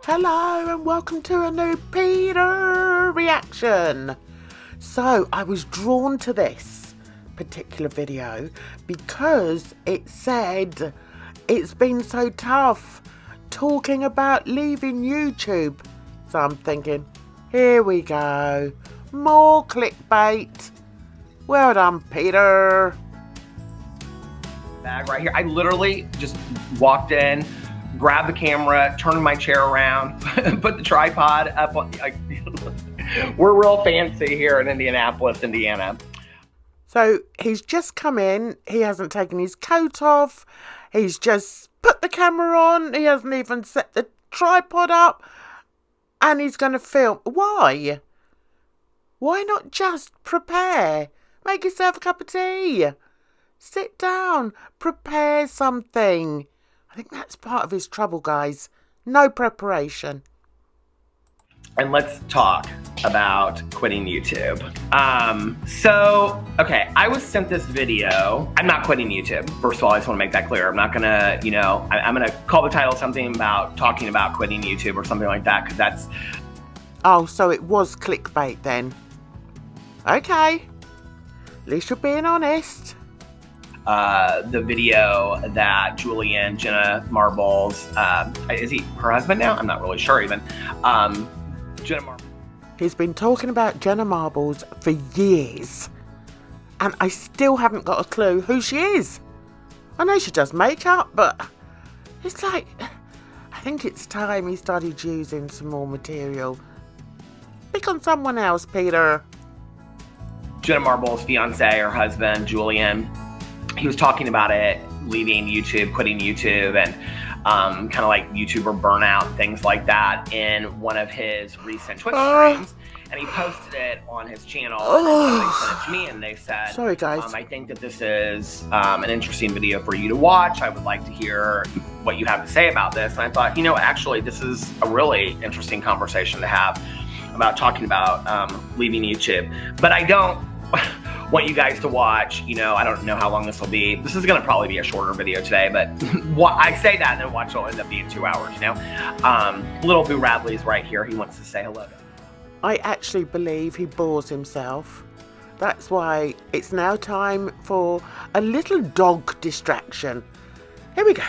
Hello and welcome to a new Peter reaction. So I was drawn to this particular video because it said it's been so tough talking about leaving YouTube. So I'm thinking, here we go, more clickbait. Well done, Peter. Bag right here. I literally just walked in, grabbed the camera, turned my chair around, put the tripod up on. We're real fancy here in Indianapolis, Indiana. So he's just come in. He hasn't taken his coat off. He's just put the camera on. He hasn't even set the tripod up. And he's going to film. Why? Why not just prepare? Make yourself a cup of tea. Sit down. Prepare something. I think that's part of his trouble, guys. No preparation. And let's talk about quitting YouTube. Okay, I was sent this video. I'm not quitting YouTube. First of all, I just want to make that clear. I'm not gonna, I'm gonna call the title something about talking about quitting YouTube or something like that, because that's... Oh, so it was clickbait then. Okay. At least you're being honest. The video that Jenna Marbles, is he her husband now? I'm not really sure even. Jenna Marbles. He's been talking about Jenna Marbles for years. And I still haven't got a clue who she is. I know she does makeup, but it's like, I think it's time he started using some more material. Pick on someone else, Peter. Jenna Marbles' fiance or husband, Julian, he was talking about it, leaving YouTube, quitting YouTube, and kind of like YouTuber burnout, things like that, in one of his recent Twitch streams. And he posted it on his channel, and somebody sent it to me, and they said, sorry guys, I think that this is an interesting video for you to watch. I would like to hear what you have to say about this. And I thought, actually, this is a really interesting conversation to have about talking about leaving YouTube. But I don't want you guys to watch, I don't know how long this will be. This is going to probably be a shorter video today, but I say that and then watch it'll end up being 2 hours, Little Boo Radley's right here. He wants to say hello. I actually believe he bores himself. That's why it's now time for a little dog distraction. Here we go.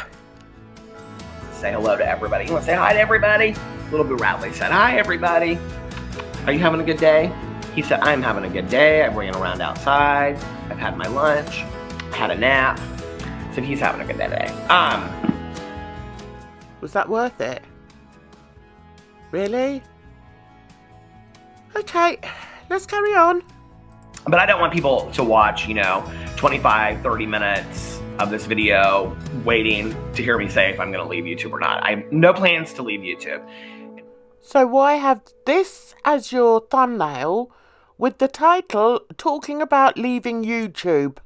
Say hello to everybody. You want to say hi to everybody? Little Boo Radley said, hi, everybody. Are you having a good day? He said, I'm having a good day. I ran around outside. I've had my lunch. I had a nap. So he's having a good day today. Was that worth it? Really? Okay, let's carry on. But I don't want people to watch, 25, 30 minutes of this video waiting to hear me say if I'm going to leave YouTube or not. I have no plans to leave YouTube. So why have this as your thumbnail with the title talking about leaving YouTube?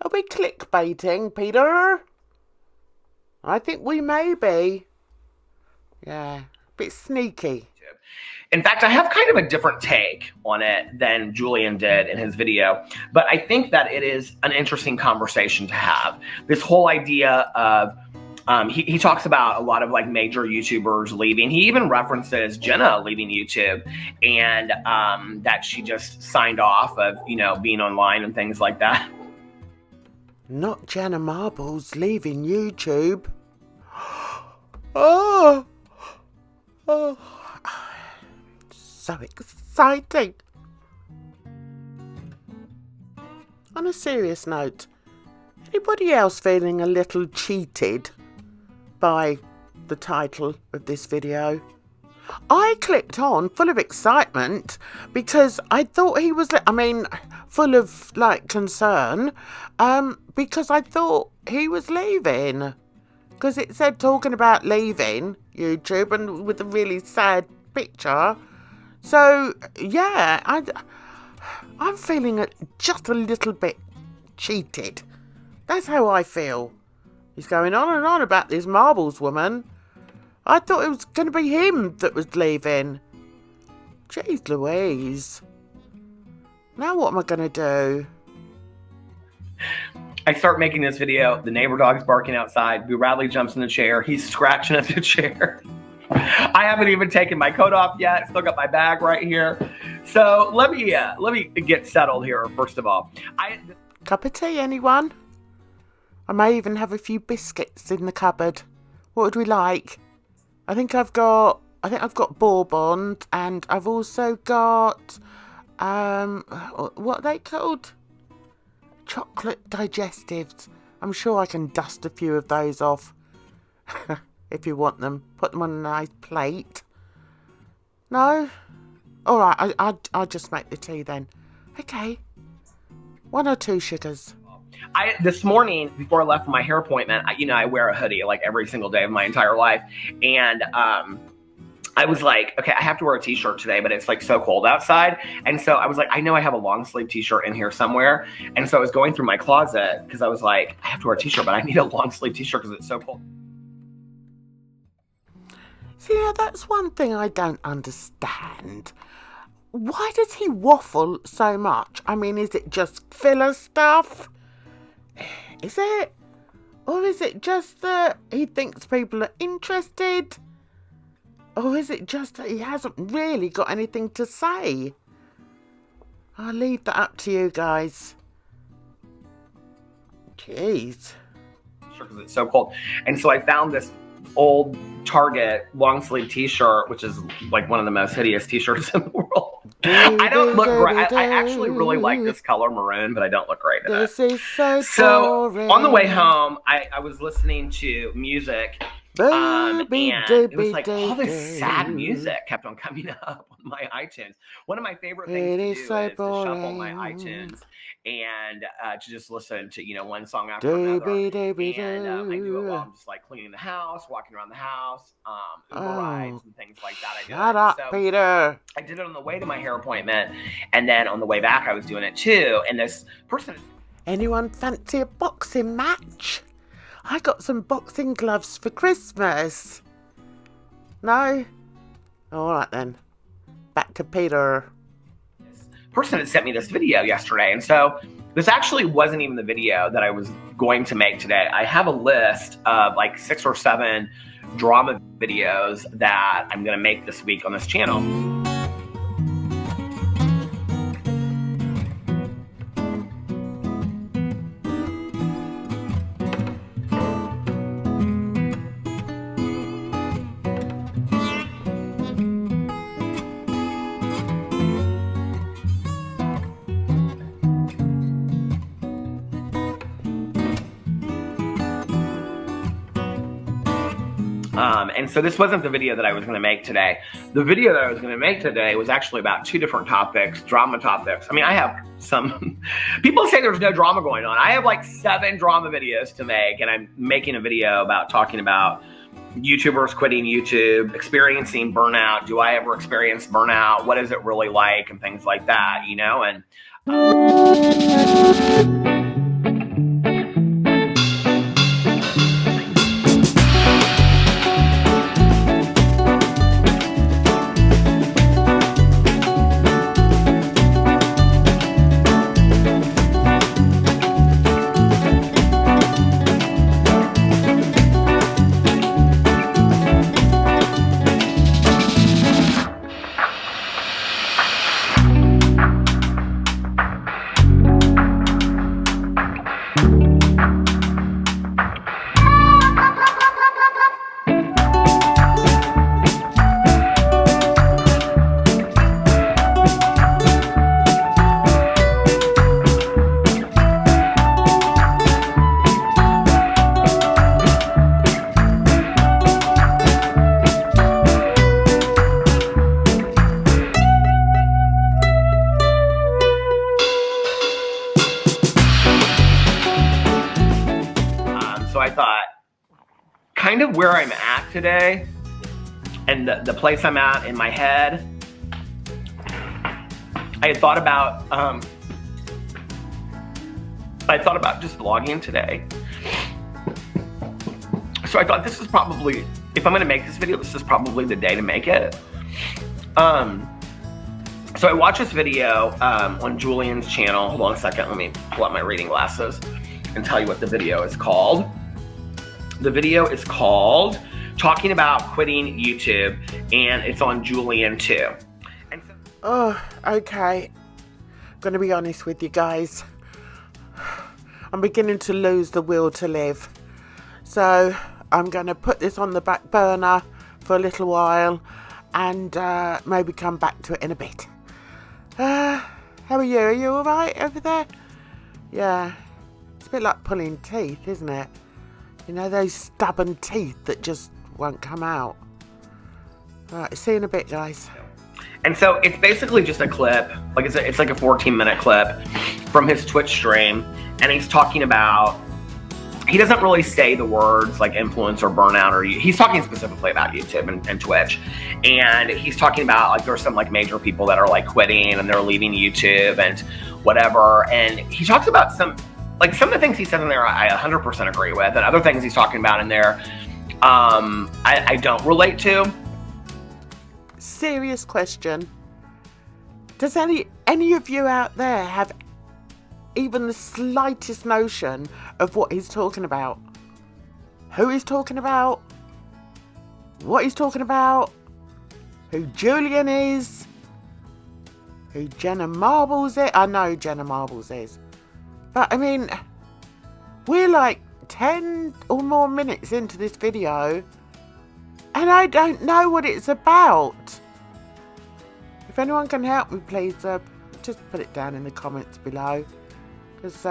Are we clickbaiting, Peter? I think we may be. Yeah, a bit sneaky. In fact, I have kind of a different take on it than Julian did in his video, but I think that it is an interesting conversation to have. This whole idea of he talks about a lot of like major YouTubers leaving. He even references Jenna leaving YouTube and that she just signed off of, being online and things like that. Not Jenna Marbles leaving YouTube. Oh, so exciting. On a serious note, anybody else feeling a little cheated by the title of this video? I clicked on full of excitement because I thought he was, full of concern, because I thought he was leaving, because it said talking about leaving YouTube and with a really sad picture. So yeah, I'm feeling just a little bit cheated. That's how I feel. He's going on and on about this Marbles woman. I thought it was going to be him that was leaving. Jeez Louise. Now what am I going to do? I start making this video. The neighbor dog's barking outside. Boo Radley jumps in the chair. He's scratching at the chair. I haven't even taken my coat off yet. Still got my bag right here. So let me get settled here. First of all, cup of tea, anyone? I may even have a few biscuits in the cupboard. What would we like? I think I've got bourbon, and I've also got what are they called? Chocolate digestives. I'm sure I can dust a few of those off. If you want them, put them on a nice plate. No? All right, I'll just make the tea then. Okay. 1 or 2 sugars. This morning, before I left for my hair appointment, I wear a hoodie like every single day of my entire life. And I was like, okay, I have to wear a t-shirt today, but it's like so cold outside. And so I was like, I know I have a long sleeve t-shirt in here somewhere. And so I was going through my closet because I was like, I have to wear a t-shirt, but I need a long sleeve t-shirt because it's so cold. See, now that's one thing I don't understand. Why does he waffle so much? I mean, is it just filler stuff? Is it? Or is it just that he thinks people are interested? Or is it just that he hasn't really got anything to say? I'll leave that up to you guys. Jeez. Because it's so cold. And so I found this old Target long sleeve t-shirt, which is like one of the most hideous t-shirts in the world. I don't look great. I actually really like this color maroon, but I don't look great in it. This is so on the way home, I was listening to music. And it was like all this sad music kept on coming up on my iTunes. One of my favorite things to do is to shuffle my iTunes and to just listen to, one song after another. And I do it while I'm just like cleaning the house, walking around the house, Uber rides and things like that. Shut up, Peter. I did it on the way to my hair appointment, and then on the way back I was doing it too. And this person... Anyone fancy a boxing match? I got some boxing gloves for Christmas. No? All right then. Back to Peter. This person had sent me this video yesterday, and so this actually wasn't even the video that I was going to make today. I have a list of like 6 or 7 drama videos that I'm going to make this week on this channel. And so this wasn't the video that I was going to make today. The video that I was going to make today was actually about 2 different topics, drama topics. I mean, I have some, people say there's no drama going on. I have like 7 drama videos to make, and I'm making a video about talking about YouTubers quitting YouTube, experiencing burnout. Do I ever experience burnout? What is it really like? And things like that, and So I thought, kind of where I'm at today, and the place I'm at in my head, I had thought about just vlogging today. So I thought this is probably, if I'm going to make this video, this is probably the day to make it. So I watched this video on Julian's channel. Hold on a second, let me pull out my reading glasses. and tell you what the video is called. The video is called Talking About Quitting YouTube, and it's on Julian too. And so- Oh, okay. Gonna be honest with you guys. I'm beginning to lose the will to live. So I'm gonna put this on the back burner for a little while and maybe come back to it in a bit. How are you? Are you alright over there? Yeah. It's a bit like pulling teeth, isn't it? You know, those stubborn teeth that just won't come out. Right, see you in a bit, guys. And so it's basically just a clip, like it's like a 14-minute clip from his Twitch stream, and he's talking about, he doesn't really say the words like influence or burnout, or he's talking specifically about YouTube and Twitch, and he's talking about like there's some like major people that are like quitting and they're leaving YouTube and whatever, and he talks about some of the things he says in there I 100% agree with, and other things he's talking about in there I don't relate to. Serious question. Does any of you out there have even the slightest notion of what he's talking about? Who he's talking about? What he's talking about? Who Julian is? Who Jenna Marbles is? I know who Jenna Marbles is. But I mean, we're like 10 or more minutes into this video and I don't know what it's about. If anyone can help me, please just put it down in the comments below. Because,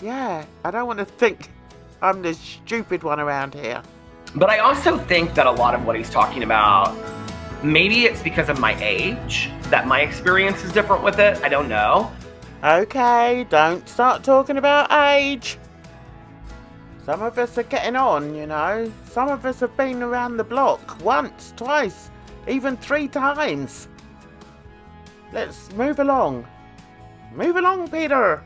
yeah, I don't want to think I'm the stupid one around here. But I also think that a lot of what he's talking about, maybe it's because of my age, that my experience is different with it. I don't know. Okay, don't start talking about age. Some of us are getting on, you know. Some of us have been around the block once, twice, even 3 times. Let's move along. Move along, Peter.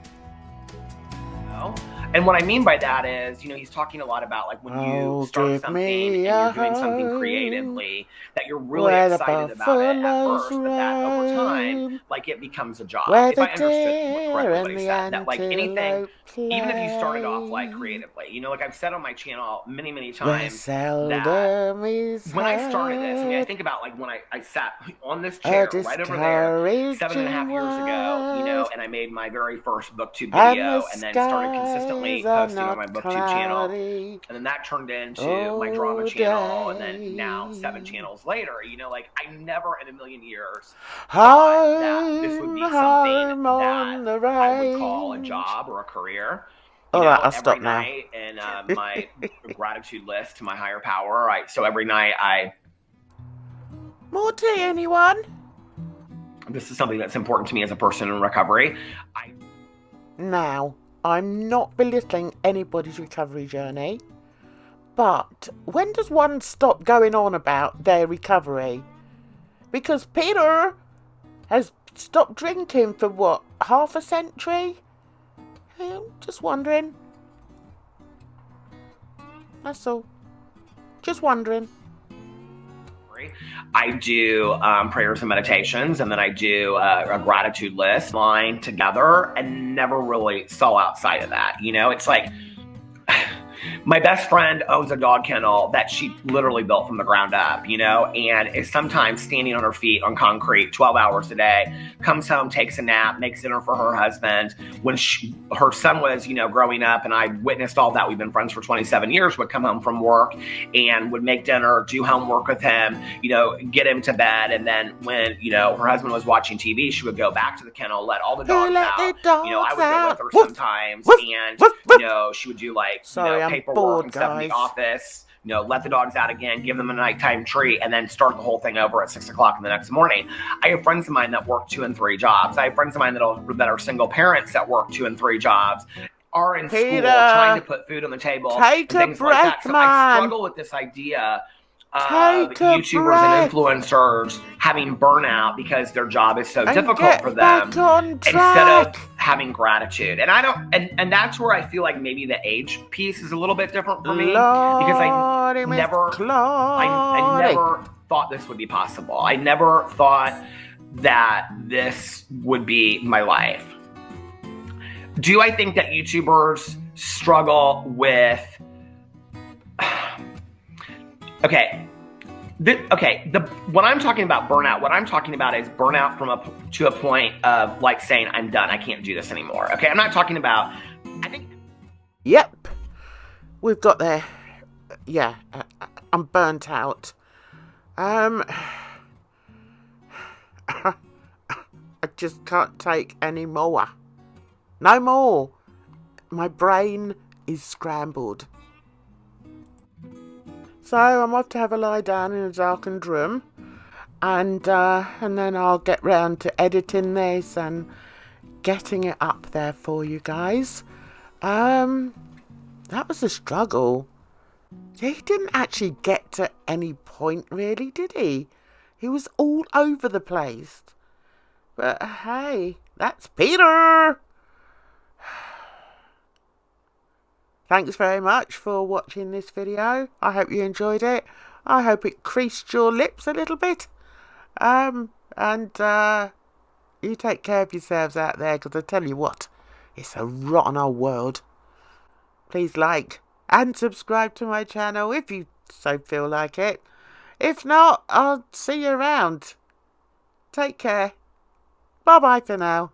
And what I mean by that is, you know, he's talking a lot about like when you start something and you're doing something creatively that you're really excited about it at first, but that over time, like it becomes a job. If I understood correctly what he said, that like anything, even if you started off like creatively, you know, like I've said on my channel many times that when I started this, I mean, I think about like when I sat on this chair right over there 7.5 years ago, you know, and I made my very first booktube video and then started consistently posting on my booktube channel, and then that turned into my drama channel, and then now 7 channels later, you know, like I never in a million years thought that this would be something that I would call a job or a career. All right, I'll stop now. Every night in my gratitude list to my higher power, so every night More tea, anyone? This is something that's important to me as a person in recovery. Now, I'm not belittling anybody's recovery journey, but when does one stop going on about their recovery? Because Peter has stopped drinking for what, half a century? I'm just wondering. That's all. Just wondering. I do prayers and meditations, and then I do a gratitude list line together, and never really saw outside of that. You know, it's like my best friend owns a dog kennel that she literally built from the ground up, you know, and is sometimes standing on her feet on concrete 12 hours a day, comes home, takes a nap, makes dinner for her husband. When her son was, you know, growing up, and I witnessed all that, we've been friends for 27 years, would come home from work and would make dinner, do homework with him, you know, get him to bed. And then when, you know, her husband was watching TV, she would go back to the kennel, let all the dogs out. You know, I would go with her sometimes, and, you know, she would do like, paperwork and stuff in the office, you know, let the dogs out again, give them a nighttime treat, and then start the whole thing over at 6 o'clock in the next morning. I have friends of mine that work 2 and 3 jobs. I have friends of mine that are single parents that work 2 and 3 jobs, are in school trying to put food on the table, and things like that. So I struggle with this idea of YouTubers and influencers having burnout because their job is so difficult for them, instead of having gratitude. And I don't, and that's where I feel like maybe the age piece is a little bit different for me, because I never thought this would be possible. I never thought that this would be my life. Do I think that YouTubers struggle with, okay, when I'm talking about burnout, what I'm talking about is burnout to a point of like saying, I'm done, I can't do this anymore. Okay, I'm not talking about, I think. Yep, we've got there. Yeah, I'm burnt out. I just can't take any more. No more. My brain is scrambled. So I'm off to have a lie down in a darkened room, and then I'll get round to editing this and getting it up there for you guys. That was a struggle. He didn't actually get to any point, really, did he? He was all over the place. But hey, that's Peter! Thanks very much for watching this video. I hope you enjoyed it. I hope it creased your lips a little bit. And you take care of yourselves out there, because I tell you what, it's a rotten old world. Please like and subscribe to my channel if you so feel like it. If not, I'll see you around. Take care. Bye-bye for now.